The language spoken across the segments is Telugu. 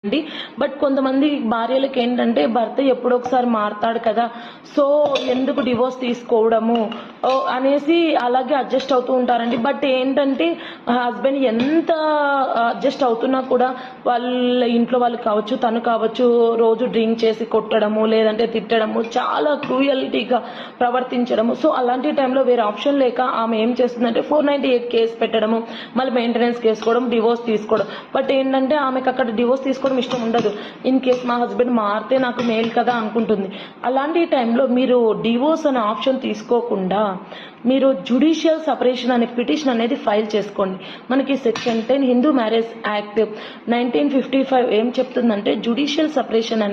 అండి. బట్ కొంతమంది భార్యలకు ఏంటంటే భర్త ఎప్పుడో ఒకసారి మారతాడు కదా, సో ఎందుకు డివోర్స్ తీసుకోవడము అనేసి అలాగే అడ్జస్ట్ అవుతూ ఉంటారండి. బట్ ఏంటంటే హస్బెండ్ ఎంత అడ్జస్ట్ అవుతున్నా కూడా వాళ్ళ ఇంట్లో వాళ్ళు కావచ్చు, తను కావచ్చు, రోజు డ్రింక్ చేసి కొట్టడము లేదంటే తిట్టడము, చాలా క్రూయల్టీగా ప్రవర్తించడము. సో అలాంటి టైంలో వేరే ఆప్షన్ లేక ఆమె ఏం చేస్తుందంటే 498 కేసు పెట్టడము, మళ్ళీ మెయింటెనెన్స్ కేసుకోవడం, డివోర్స్ తీసుకోవడం. బట్ ఏంటంటే ఆమెకు అక్కడ డివోర్స్ తీసుకోవడం ఇష్టం ఉండదు. ఇన్ కేస్ మా హస్బెండ్ మారితే నాకు మేలు కదా అనుకుంటుంది. అలాంటి టైంలో మీరు డివోర్స్ అనే ఆప్షన్ తీసుకోకుండా మీరు జ్యుడిషియల్ సపరేషన్ అనే పిటిషన్ అనేది ఫైల్ చేసుకోండి. మనకి సెక్షన్ 10 హిందూ మ్యారేజ్ యాక్ట్ 1955 ఏం చెప్తుందంటే జ్యుడిషియల్ సపరేషన్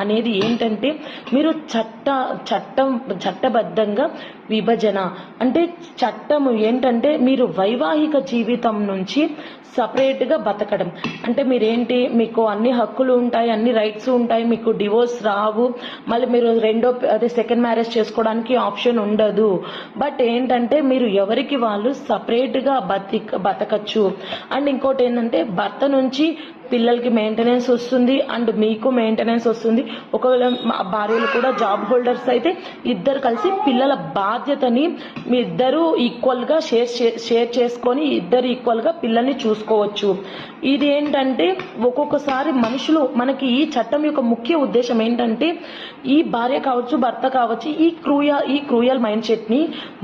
అనేది ఏంటంటే మీరు చట్టబద్ధంగా విభజన అంటే చట్టము ఏంటంటే మీరు వైవాహిక జీవితం నుంచి సపరేట్గా బతకడం అంటే మీరేంటి, మీకు అన్ని హక్కులు ఉంటాయి, అన్ని రైట్స్ ఉంటాయి, మీకు డివోర్స్ రావు, మళ్ళీ మీరు సెకండ్ మ్యారేజ్ చేసుకోవడానికి ఆప్షన్ ఉండదు. బట్ ఏంటంటే మీరు ఎవరికి వాళ్ళు సపరేట్గా బతకచ్చు. అండ్ ఇంకోటి ఏంటంటే భర్త నుంచి పిల్లలకి మెయింటెనెన్స్ వస్తుంది అండ్ మీకు మెయింటెనెన్స్ వస్తుంది. ఒకవేళ భార్యలు కూడా జాబ్ హోల్డర్స్ అయితే ఇద్దరు కలిసి పిల్లల బాధ్యతని మీ ఇద్దరు ఈక్వల్గా షేర్ చేసుకొని ఇద్దరు ఈక్వల్గా పిల్లల్ని చూసుకోవచ్చు. ఇది ఏంటంటే ఒక్కొక్కసారి మనుషులు మనకి ఈ చట్టం యొక్క ముఖ్య ఉద్దేశం ఏంటంటే ఈ భార్య కావచ్చు, భర్త కావచ్చు, ఈ క్రూయల్ మైండ్ సెట్ ని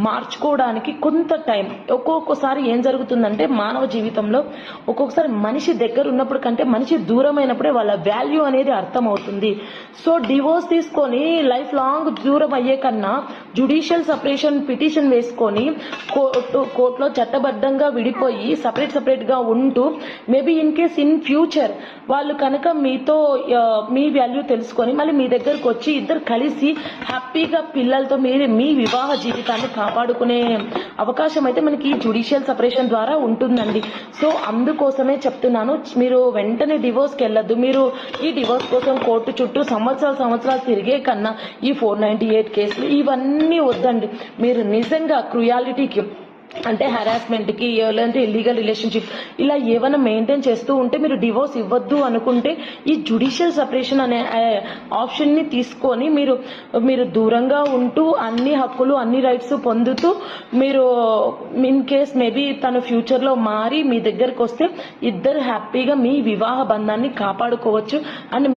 మార్చుకోవడానికి కొంత టైం. ఒక్కొక్కసారి ఏం జరుగుతుందంటే మానవ జీవితంలో ఒక్కొక్కసారి మనిషి దగ్గర ఉన్నప్పుడు కంటే మనిషి దూరమైనప్పుడే వాళ్ళ వాల్యూ అనేది అర్థమవుతుంది. సో డివోర్స్ తీసుకొని లైఫ్ లాంగ్ దూరం అయ్యే కన్నా జ్యుడిషియల్ సపరేషన్ పిటిషన్ వేసుకొని కోర్టులో చట్టబద్ధంగా విడిపోయి సపరేట్ గా ఉంటూ maybe in case in future వాళ్ళు కనుక మీతో మీ వాల్యూ తెలుసుకొని మళ్ళీ మీ దగ్గరకు వచ్చి ఇద్దరు కలిసి హ్యాపీగా పిల్లలతో మీ వివాహ జీవితాన్ని కాపాడుకునే అవకాశం అయితే మనకి జ్యుడిషియల్ సపరేషన్ ద్వారా ఉంటుందండి. సో అందుకోసమే చెప్తున్నాను, మీరు వెంటనే డివోర్స్కి వెళ్ళొద్దు. మీరు ఈ డివోర్స్ కోసం కోర్టు చుట్టూ సంవత్సరాలు తిరిగే కన్నా ఈ 498 కేసులు ఇవన్నీ వద్దండి. మీరు నిజంగా క్రుయాలిటీకి అంటే హెరాస్మెంట్కి లేదంటే ఇల్లీగల్ రిలేషన్షిప్ ఇలా ఏమైనా మెయింటైన్ చేస్తూ ఉంటే మీరు డివోర్స్ ఇవ్వద్దు అనుకుంటే ఈ జ్యుడిషియల్ సపరేషన్ అనే ఆప్షన్ని తీసుకొని మీరు దూరంగా ఉంటూ అన్ని హక్కులు అన్ని రైట్స్ పొందుతూ మీరు ఇన్ కేస్ మేబీ తను ఫ్యూచర్లో మారి మీ దగ్గరకు వస్తే ఇద్దరు హ్యాపీగా మీ వివాహ బంధాన్ని కాపాడుకోవచ్చు. అండ్